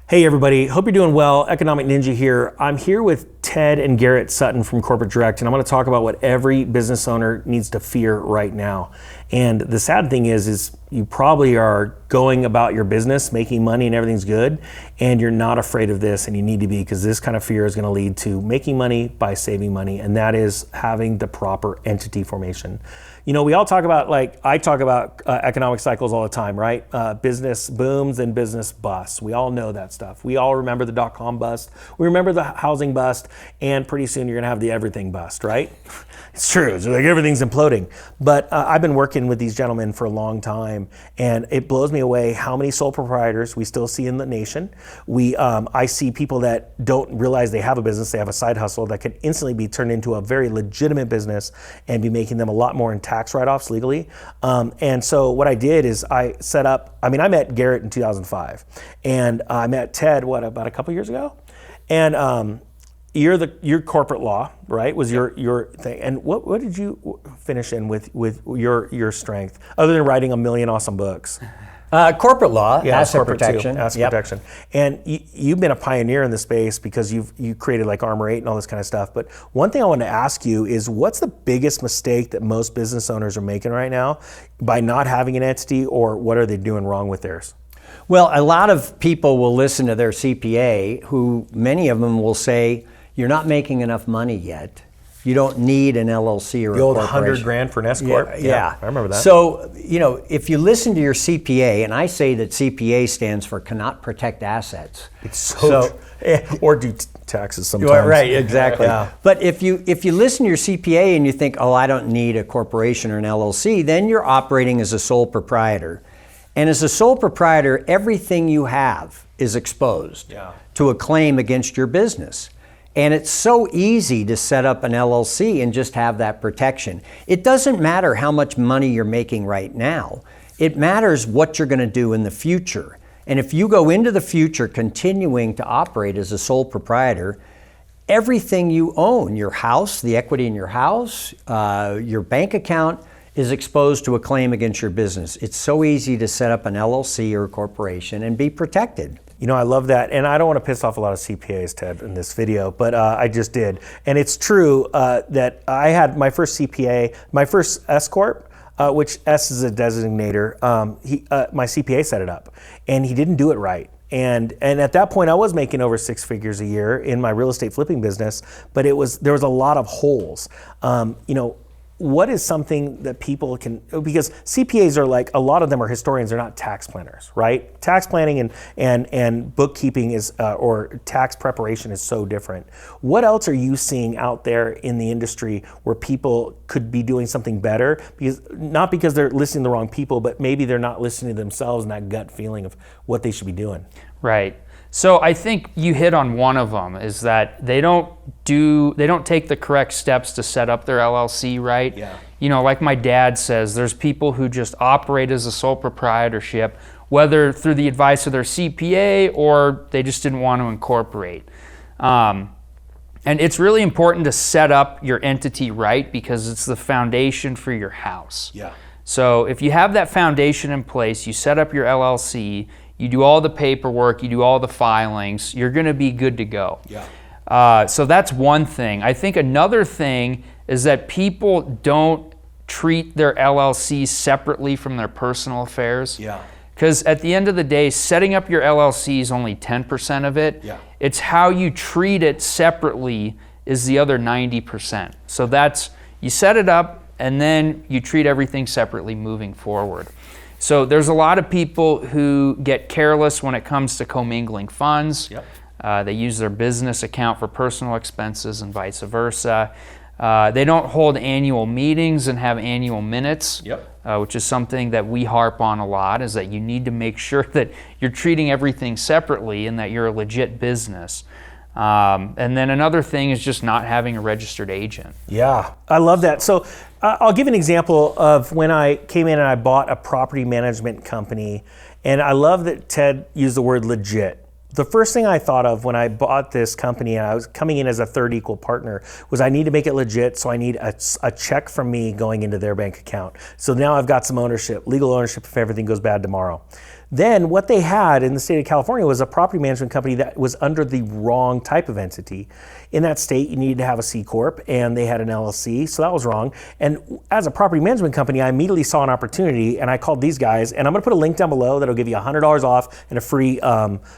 Hey everybody, hope you're doing well. Economic Ninja here. I'm here with Ted and Garrett Sutton from Corporate Direct, and I'm going to talk about what every business owner needs to fear right now. And the sad thing is you probably are going about your business, making money and everything's good, and you're not afraid of this, and you need to be, because this kind of fear is going to lead to making money by saving money, and that is having the proper entity formation. You know, we all talk about, I talk about economic cycles all the time, right? Business booms and business busts. We all know that stuff. We all remember the dot-com bust. We remember the housing bust, and pretty soon you're gonna have the everything bust, right? It's true, it's like everything's imploding. But I've been working with these gentlemen for a long time, and it blows me away how many sole proprietors we still see in the nation. I see people that don't realize they have a business, they have a side hustle that could instantly be turned into a very legitimate business and be making them a lot more in tax write-offs legally. And so what I did is I met Garrett in 2005, and I met Ted, about a couple years ago? And your corporate law, right, was your thing. And what did you finish in with your strength, other than writing a million awesome books? Corporate law, asset protection. Asset protection. And you've been a pioneer in the space because you created like Armor 8 and all this kind of stuff. But one thing I want to ask you is, what's the biggest mistake that most business owners are making right now by not having an entity, or what are they doing wrong with theirs? Well, a lot of people will listen to their CPA, who many of them will say, you're not making enough money yet. You don't need an LLC or a corporation. The old $100,000 for an S Corp? Yeah, I remember that. So, if you listen to your CPA, and I say that CPA stands for cannot protect assets. It's so or do taxes sometimes. Right, exactly. Yeah. But if you listen to your CPA and you think, oh, I don't need a corporation or an LLC, then you're operating as a sole proprietor. And as a sole proprietor, everything you have is exposed to a claim against your business. And it's so easy to set up an LLC and just have that protection. It doesn't matter how much money you're making right now. It matters what you're going to do in the future. And if you go into the future continuing to operate as a sole proprietor, everything you own, your house, the equity in your house, your bank account, is exposed to a claim against your business. It's so easy to set up an LLC or a corporation and be protected. You know, I love that. And I don't want to piss off a lot of CPAs, Ted, in this video, but I just did. And it's true that I had my first CPA, my first S Corp, which S is a designator. My CPA set it up, and he didn't do it right. And at that point, I was making over 6 figures a year in my real estate flipping business, but there was a lot of holes. What is something that people can, because CPAs are like, a lot of them are historians, they're not tax planners, right? Tax planning and bookkeeping is, or tax preparation is so different. What else are you seeing out there in the industry where people could be doing something better? Not because they're listening to the wrong people, but maybe they're not listening to themselves and that gut feeling of what they should be doing. Right. So I think you hit on one of them, is that they don't take the correct steps to set up their LLC right. Yeah. Like my dad says, there's people who just operate as a sole proprietorship, whether through the advice of their CPA or they just didn't want to incorporate. And it's really important to set up your entity right, because it's the foundation for your house. Yeah. So if you have that foundation in place, you set up your LLC, you do all the paperwork, you do all the filings, you're going to be good to go. Yeah. So that's one thing. I think another thing is that people don't treat their LLCs separately from their personal affairs. Yeah. Because at the end of the day, setting up your LLC is only 10% of it. Yeah. It's how you treat it separately is the other 90%. So that's, you set it up and then you treat everything separately moving forward. So there's a lot of people who get careless when it comes to commingling funds. Yep. They use their business account for personal expenses and vice versa. They don't hold annual meetings and have annual minutes, which is something that we harp on a lot, is that you need to make sure that you're treating everything separately and that you're a legit business. And then another thing is just not having a registered agent. Yeah, I love that. So I'll give an example of when I came in and I bought a property management company, and I love that Ted used the word legit. The first thing I thought of when I bought this company, and I was coming in as a third equal partner, was I need to make it legit, so I need a check from me going into their bank account. So now I've got some ownership, legal ownership if everything goes bad tomorrow. Then what they had in the state of California was a property management company that was under the wrong type of entity. In that state, you needed to have a C Corp, and they had an LLC, so that was wrong. And as a property management company, I immediately saw an opportunity, and I called these guys, and I'm gonna put a link down below that'll give you $100 off and a free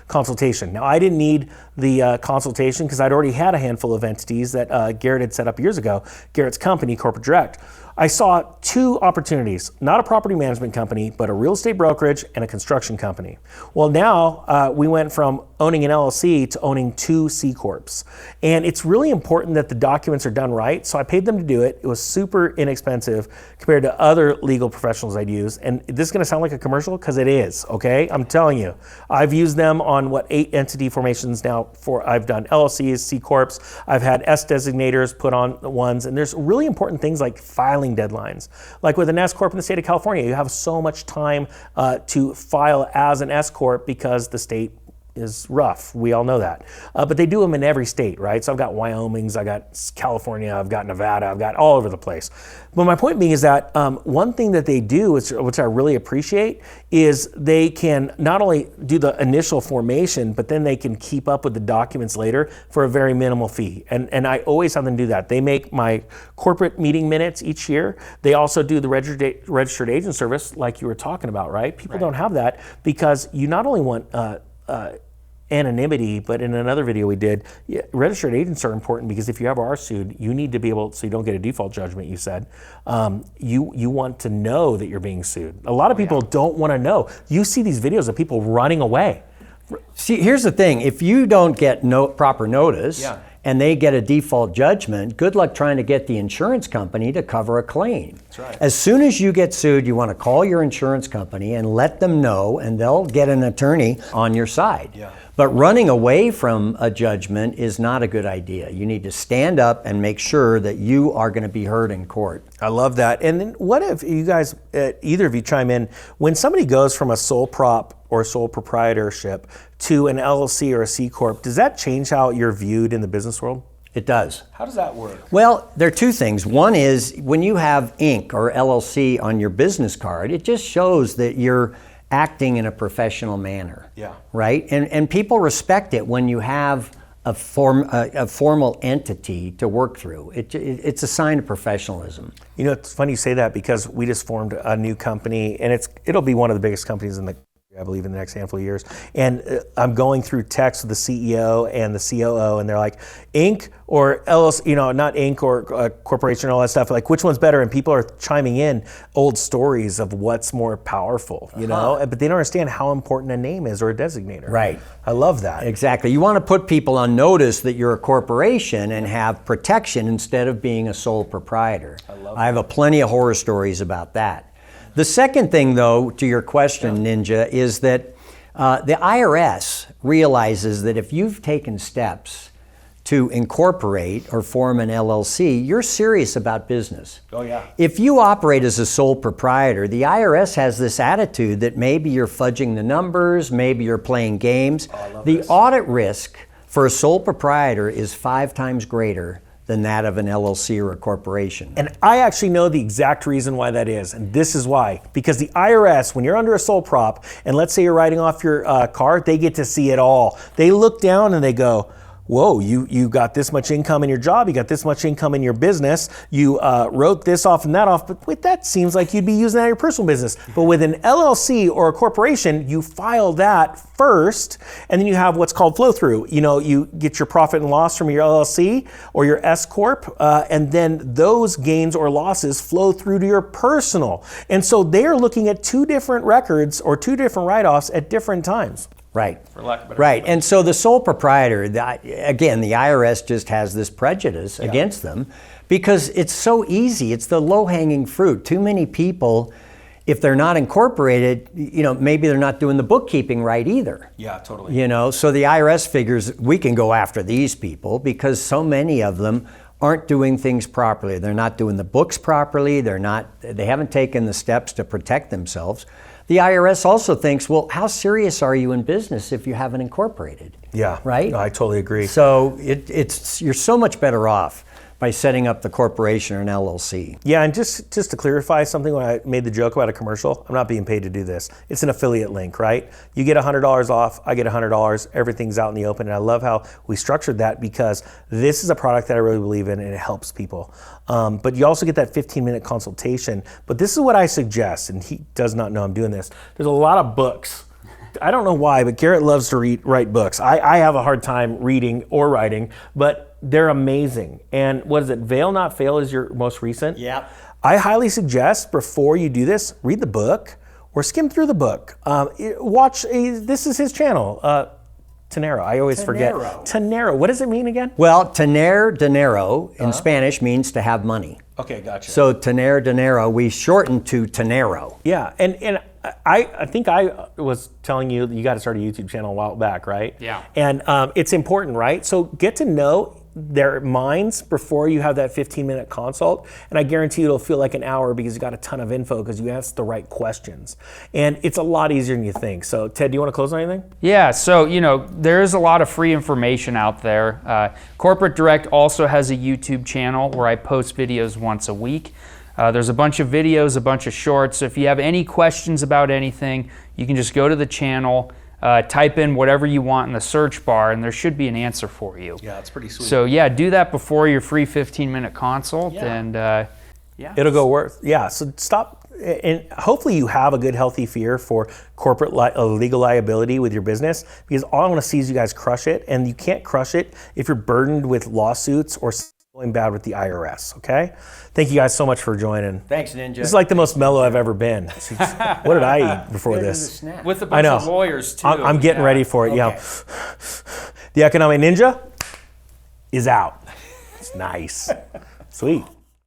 consultation. Now, I didn't need the consultation because I'd already had a handful of entities that Garrett had set up years ago, Garrett's company, Corporate Direct. I saw two opportunities, not a property management company, but a real estate brokerage and a construction company. Well, now we went from owning an LLC to owning 2 C Corps. And it's really important that the documents are done right. So I paid them to do it. It was super inexpensive compared to other legal professionals I'd use. And this is gonna sound like a commercial, because it is, okay? I'm telling you. I've used them on 8 entity formations now. I've done LLCs, C Corps, I've had S designators put on ones, and there's really important things like filing deadlines. Like with an S Corp in the state of California, you have so much time to file as an S Corp because the state is rough. We all know that. But they do them in every state, right? So I've got Wyoming's, I've got California, I've got Nevada, I've got all over the place. But my point being is that one thing that they do, which I really appreciate, is they can not only do the initial formation, but then they can keep up with the documents later for a very minimal fee. And I always have them do that. They make my corporate meeting minutes each year. They also do the registered agent service like you were talking about, right? People don't have that because you not only want anonymity, but in another video we did, registered agents are important because if you ever are sued, you need to be able, so you don't get a default judgment, you said, you want to know that you're being sued. A lot of people don't want to know. You see these videos of people running away. See, here's the thing. If you don't get proper notice and they get a default judgment, good luck trying to get the insurance company to cover a claim. That's right. As soon as you get sued, you want to call your insurance company and let them know, and they'll get an attorney on your side. Yeah. But running away from a judgment is not a good idea. You need to stand up and make sure that you are going to be heard in court. I love that. And then what if you guys, either of you chime in, when somebody goes from a sole prop or sole proprietorship to an LLC or a C Corp, does that change how you're viewed in the business world? It does. How does that work? Well, there are two things. One is when you have Inc. or LLC on your business card, it just shows that you're acting in a professional manner. Yeah. Right? And people respect it when you have a formal entity to work through. It's a sign of professionalism. You know, it's funny you say that because we just formed a new company, and it'll be one of the biggest companies in the, I believe, in the next handful of years. And I'm going through text with the CEO and the COO, and they're like, Inc. or LLC, you know, not Inc. or corporation and all that stuff. Like, which one's better? And people are chiming in old stories of what's more powerful, you know? But they don't understand how important a name is or a designator. Right. I love that. Exactly. You want to put people on notice that you're a corporation and have protection instead of being a sole proprietor. I have plenty of horror stories about that. The second thing, though, to your question, Ninja, is that the IRS realizes that if you've taken steps to incorporate or form an LLC, you're serious about business. Oh, yeah. If you operate as a sole proprietor, the IRS has this attitude that maybe you're fudging the numbers, maybe you're playing games. Oh, I love the this. audit risk for a sole proprietor is 5 times greater than that of an LLC or a corporation. And I actually know the exact reason why that is, and this is why. Because the IRS, when you're under a sole prop, and let's say you're writing off your car, they get to see it all. They look down and they go, whoa, you got this much income in your job, you got this much income in your business, you wrote this off and that off, but wait, that seems like you'd be using that in your personal business. But with an LLC or a corporation, you file that first, and then you have what's called flow through. You know, you get your profit and loss from your LLC or your S Corp, and then those gains or losses flow through to your personal. And so they're looking at 2 different records or 2 different write-offs at different times. Right. For lack of a better right. And so the sole proprietor, again, the IRS just has this prejudice against them because it's so easy. It's the low-hanging fruit. Too many people, if they're not incorporated, you know, maybe they're not doing the bookkeeping right either. Yeah, totally. You know, so the IRS figures we can go after these people because so many of them aren't doing things properly. They're not doing the books properly. They haven't taken the steps to protect themselves. The IRS also thinks, well, how serious are you in business if you haven't incorporated? Yeah. Right? No, I totally agree. So you're so much better off by setting up the corporation or an LLC. Yeah, and just to clarify something, when I made the joke about a commercial, I'm not being paid to do this. It's an affiliate link, right? You get $100 off, I get $100, everything's out in the open, and I love how we structured that because this is a product that I really believe in and it helps people. But you also get that 15-minute consultation. But this is what I suggest, and he does not know I'm doing this. There's a lot of books. I don't know why, but Garrett loves to write books. I have a hard time reading or writing, but they're amazing. And what is it? Fail Not Fail is your most recent? Yep. I highly suggest before you do this, read the book or skim through the book. This is his channel, Tenero. I always forget. Tenero. What does it mean again? Well, tener dinero in Spanish means to have money. Okay, gotcha. So tener dinero, we shorten to Tenero. Yeah, and I think I was telling you that you got to start a YouTube channel a while back, right? Yeah. And it's important, right? So get to know their minds before you have that 15-minute consult, and I guarantee you it'll feel like an hour because you got a ton of info because you asked the right questions. And it's a lot easier than you think. So Ted, do you want to close on anything? Yeah, so there's a lot of free information out there. Corporate Direct also has a YouTube channel where I post videos once a week. There's a bunch of videos, a bunch of shorts. So if you have any questions about anything, you can just go to the channel, type in whatever you want in the search bar, and there should be an answer for you. Yeah, it's pretty sweet. So yeah, do that before your free 15-minute consult, and yeah. It'll go worth. Yeah, so stop, and hopefully you have a good, healthy fear for corporate legal liability with your business, because all I want to see is you guys crush it, and you can't crush it if you're burdened with lawsuits or going bad with the IRS, okay? Thank you guys so much for joining. Thanks, Ninja. This is like the most mellow I've ever been. What did I eat before this? With a bunch of lawyers too. I'm getting ready for it. Okay. Yeah. The Economic Ninja is out. It's nice. Sweet.